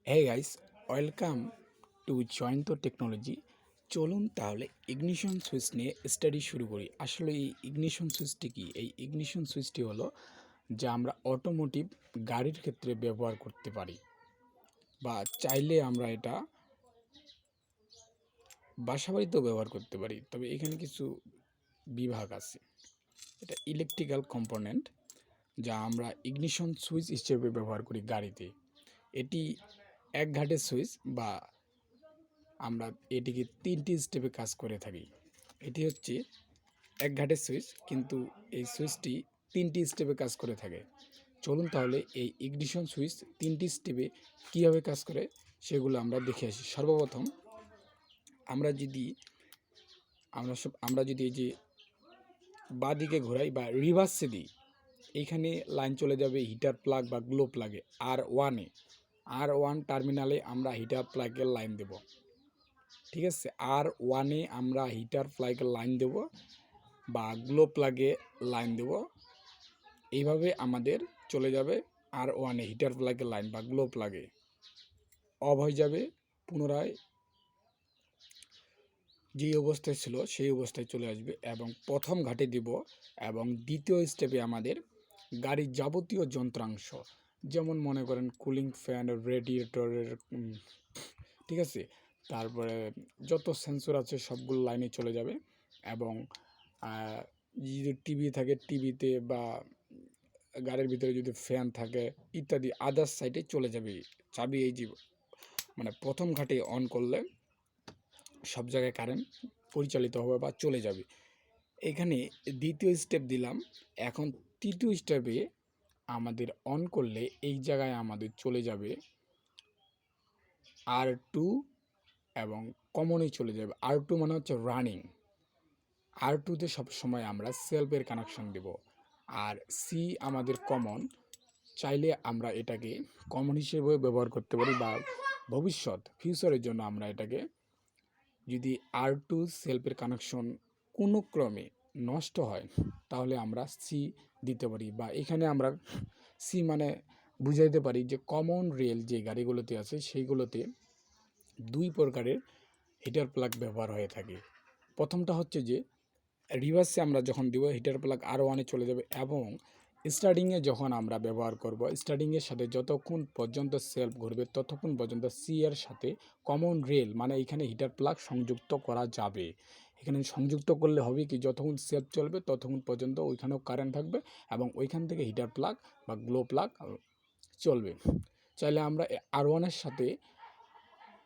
হ্যাঁ guys, welcome to Jayanta technology. চলুন তাহলে ইগনিশন সুইচ নিয়ে স্টাডি শুরু করি। আসলে এই ইগনিশন সুইচটি কি? এই ইগনিশন সুইচটি হলো যা আমরা অটোমোটিভ গাড়ির ক্ষেত্রে ব্যবহার করতে পারি, বা চাইলে আমরা এটা বাসাবাড়িতেও ব্যবহার করতে পারি। তবে এখানে কিছু বিভাগ আছে। এটা ইলেকট্রিক্যাল কম্পোনেন্ট যা আমরা ইগনিশন সুইচ হিসেবে ব্যবহার করি গাড়িতে। এটি এক ঘাটের সুইচ, বা আমরা এটিকে 3টি স্টেপে কাজ করে থাকি। এটি হচ্ছে এক ঘাটের সুইচ, কিন্তু এই সুইচটি 3টি স্টেপে কাজ করে থাকে। চলুন তাহলে এই ইগনিশন সুইচ 3টি স্টেপে কীভাবে কাজ করে সেগুলো আমরা দেখে আসি। সর্বপ্রথম আমরা যদি এই যে বাঁদিকে ঘোরাই বা রিভার্সে দিই, এইখানে লাইন চলে যাবে হিটার প্লাগ বা গ্লো প্লাগে। আর ওয়ান টার্মিনালে আমরা হিটার প্লাগের লাইন দেব। ঠিক আছে, আর1-এ আমরা হিটার প্লাগের লাইন দেব বা গ্লো প্লাগে লাইন দেব। এইভাবে আমাদের চলে যাবে আর1-এ হিটার প্লাগের লাইন বা গ্লো প্লাগে অফ হয়ে যাবে, পুনরায় যেই অবস্থায় ছিল সেই অবস্থায় চলে আসবে এবং প্রথম ঘাটে দিব। এবং দ্বিতীয় স্টেপে আমাদের গাড়ির যাবতীয় যন্ত্রাংশ, যেমন মনে করেন কুলিং ফ্যান, রেডিয়েটরের, ঠিক আছে, তারপরে যত সেন্সর আছে সবগুলো লাইনে চলে যাবে। এবং যদি টিভি থাকে টিভিতে, বা গাড়ির ভিতরে যদি ফ্যান থাকে ইত্যাদি আদার্স সাইডে চলে যাবে। চাবি এই যে মানে প্রথম ঘাটে অন করলে সব জায়গায় কারেন্ট পরিচালিত হবে বা চলে যাবে। এখানে দ্বিতীয় স্টেপ দিলাম। এখন তৃতীয় স্টেপে আমাদের অন করলে এই জায়গায় আমাদের চলে যাবে R2, এবং কমনই চলে যাবে। R2 মানে হচ্ছে রানিং। R2-তে সবসময় আমরা সেলফের কানেকশন দেব। আর সি আমাদের কমন, চাইলে আমরা এটাকে কমন হিসেবে ব্যবহার করতে পারি, বা ফিউচারের জন্য আমরা এটাকে, যদি R2 সেলফের কানেকশন কোনো ক্রমে নষ্ট হয় তাহলে আমরা সি দিতে পারি। বা এখানে আমরা সি মানে বুঝাইতে পারি যে কমন রেল যে গাড়িগুলোতে আছে সেইগুলোতে দুই প্রকারের হিটার প্লাগ ব্যবহার হয়ে থাকে। প্রথমটা হচ্ছে যে রিভার্সে আমরা যখন দিব হিটার প্লাগ আর1-এ চলে যাবে, এবং স্টার্টিংয়ে যখন আমরা ব্যবহার করব, স্টার্টিংয়ের সাথে যতক্ষণ পর্যন্ত সেলফ ঘুরবে ততক্ষণ পর্যন্ত সি এর সাথে কমন রেল মানে এখানে হিটার প্লাগ সংযুক্ত করা যাবে। এখানে সংযুক্ত করলে হবে কি, যতক্ষণ সেলফ চলবে ততক্ষণ পর্যন্ত ওইখানেও কারেন্ট থাকবে এবং ওইখান থেকে হিটার প্লাগ বা গ্লো প্লাগ চলবে। চাইলে আমরা আর1-এর সাথে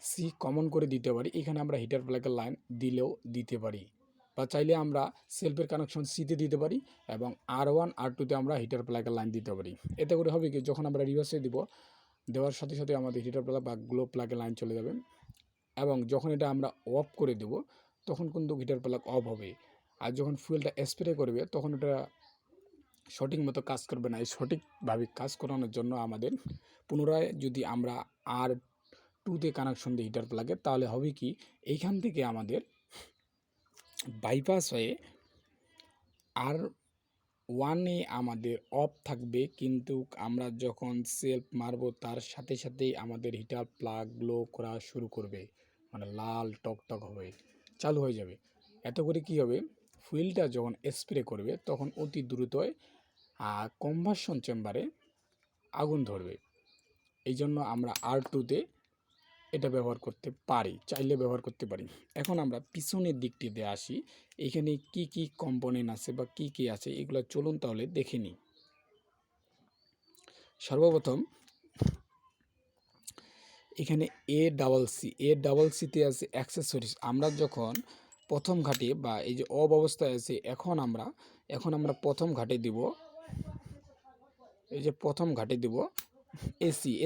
সি কমন করে দিতে পারি। এখানে আমরা হিটার প্লাগের লাইন দিলেও দিতে পারি, বা চাইলে আমরা সেলফের কানেকশন সিতে দিতে পারি এবং আর1 আর2-তে আমরা হিটার প্লাগের লাইন দিতে পারি। এতে করে হবে কি, যখন আমরা রিভার্সে দেওয়ার সাথে সাথে আমাদের হিটার প্লাগ বা গ্লো প্লাগের লাইন চলে যাবে। এবং যখন এটা আমরা অফ করে দেব তখন কিন্তু হিটার প্লাগ অফ হবে। আর যখন ফুয়েলটা স্প্রে করবে তখন এটা সঠিক মতো কাজ করবে না। এই সঠিকভাবে কাজ করানোর জন্য আমাদের পুনরায় যদি আমরা আর2-তে কানেকশন দিই হিটার প্লাগের, তাহলে হবে কি, এইখান থেকে আমাদের বাইপাস হয়ে আর1-এ আমাদের অফ থাকবে, কিন্তু আমরা যখন সেলফ মারবো তার সাথে সাথেই আমাদের হিটার প্লাগ গ্লো করা শুরু করবে, মানে লাল টকটক হয়ে চালু হয়ে যাবে। এত করে কি হবে, ফুয়েলটা যখন স্প্রে করবে তখন অতি দ্রুতই কম্বাসন চেম্বারে আগুন ধরবে। এই জন্য আমরা আর2-তে এটা ব্যবহার করতে পারি, চাইলে ব্যবহার করতে পারি। এখন আমরা পিছনের দিকটিতে আসি। এখানে কি কি কম্পোনেন্ট আছে বা কি কি আছে এগুলো চলুন তাহলে দেখে নিই। সর্বপ্রথম এখানে এ ডাবল সিতে আছে অ্যাক্সেসরিজ। আমরা যখন প্রথম ঘাটে বা এই যে অফ অবস্থায় আছে, এখন আমরা প্রথম ঘাটে দিব, এই যে প্রথম ঘাটে দিব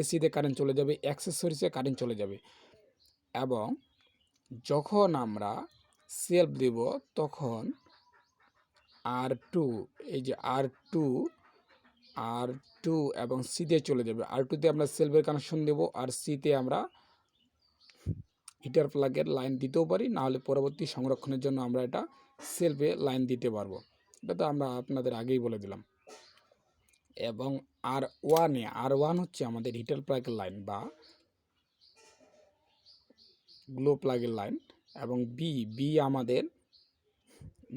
এসিতে কারেন্ট চলে যাবে, অ্যাক্সেসরিজে কারেন্ট চলে যাবে। এবং যখন আমরা সেলফ দেব তখন আর2, এই যে আর টু এবং সিতে চলে যাবে। আর2-তে আমরা সেলফের কানেকশন দেব, আর সিতে আমরা হিটার প্লাগের লাইন দিতেও পারি, নাহলে পরবর্তী সংরক্ষণের জন্য আমরা এটা সেলফে লাইন দিতে পারবো। এটা তো আমরা আপনাদের আগেই বলে দিলাম। এবং আর1 হচ্ছে আমাদের হিটার প্লাগের লাইন বা গ্লো প্লাগের লাইন, এবং বি আমাদের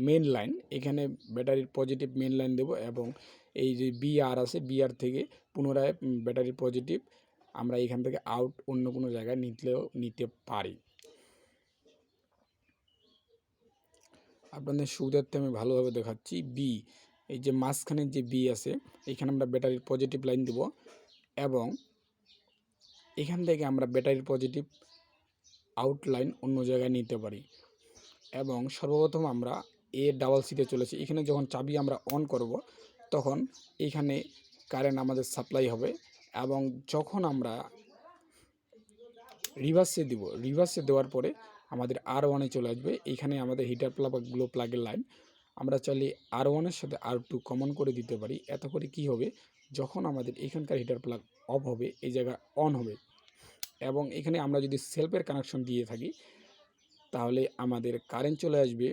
মেন লাইন। এখানে ব্যাটারির পজিটিভ মেন লাইন দেব, এবং এই যে বি আর আছে, বি আর থেকে পুনরায় ব্যাটারির পজিটিভ আমরা এখান থেকে আউট অন্য কোনো জায়গায় নিতে পারি। আপনাদের সুবিধার্থে আমি ভালোভাবে দেখাচ্ছি। বি, এই যে মাঝখানের যে বি আছে, এখানে আমরা ব্যাটারির পজিটিভ লাইন দেব, এবং এখান থেকে আমরা ব্যাটারির পজিটিভ আউট লাইন অন্য জায়গায় নিতে পারি। এবং সর্বপ্রথম আমরা ডাবল সিতে চলেছি। এখানে যখন চাবি আমরা অন করব তখন এখানে কারেন্ট আমাদের সাপ্লাই হবে, এবং যখন আমরা রিভার্সে দেওয়ার পরে আমাদের R1-এ চলে আসবে। এইখানে আমাদের হিটার প্লাগ বা গ্লো প্লাগের লাইন। আমরা চাইলে R1-এর সাথে R2 কমন করে দিতে পারি। এত করে কি হবে, যখন আমাদের এখানকার হিটার প্লাগ অফ হবে এই জায়গা অন হবে, এবং এখানে আমরা যদি সেলফের কানেকশন দিয়ে থাকি তাহলে আমাদের কারেন্ট চলে আসবে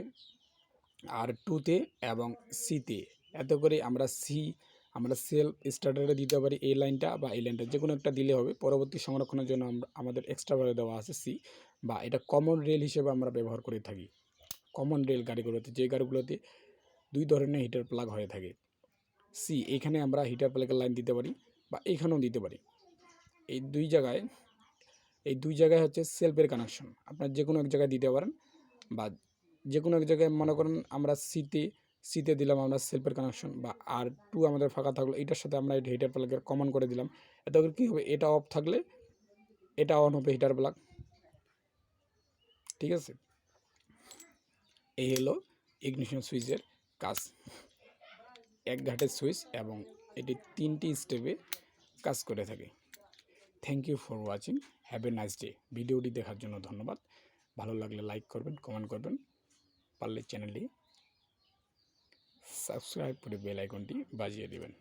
R2-তে এবং সিতে। এত করে আমরা সেলফ স্টার্টারে দিতে পারি এই লাইনটা বা এই লাইনটা, যে কোনো একটা দিলে হবে। পরবর্তী সংরক্ষণের জন্য আমাদের এক্সট্রাভাবে দেওয়া আছে সি, বা এটা কমন রেল হিসেবে আমরা ব্যবহার করে থাকি। কমন রেল গাড়িগুলোতে, যে গাড়িগুলোতে দুই ধরনের হিটার প্লাগ হয়ে থাকে। সি, এখানে আমরা হিটার প্লাগের লাইন দিতে পারি বা এখানেও দিতে পারি। এই দুই জায়গায় হচ্ছে সেলফের কানেকশন, আপনার যে কোনো এক জায়গায় দিতে পারেন, বা যে কোনো এক জায়গায় মনে করেন আমরা সিতে দিলাম আমরা সেলফের কানেকশন, বা R2 আমাদের ফাঁকা থাকলো, এটার সাথে আমরা এটা হিটার প্লাগের কমন করে দিলাম। এতে করে কী হবে, এটা অফ থাকলে এটা অন হবে হিটার প্লাগ। ঠিক আছে, এই হলো ইগনিশন সুইচের কাজ। এক ঘাটের সুইচ, এবং এটি 3টি স্টেপে কাজ করে থাকে। Thank you for watching, have a nice day. ভিডিওটি দেখার জন্য ধন্যবাদ। ভালো লাগলে লাইক করবেন, কমেন্ট করবেন, পারলে চ্যানেলটি সাবস্ক্রাইব করে বেল আইকনটি বাজিয়ে দেবেন।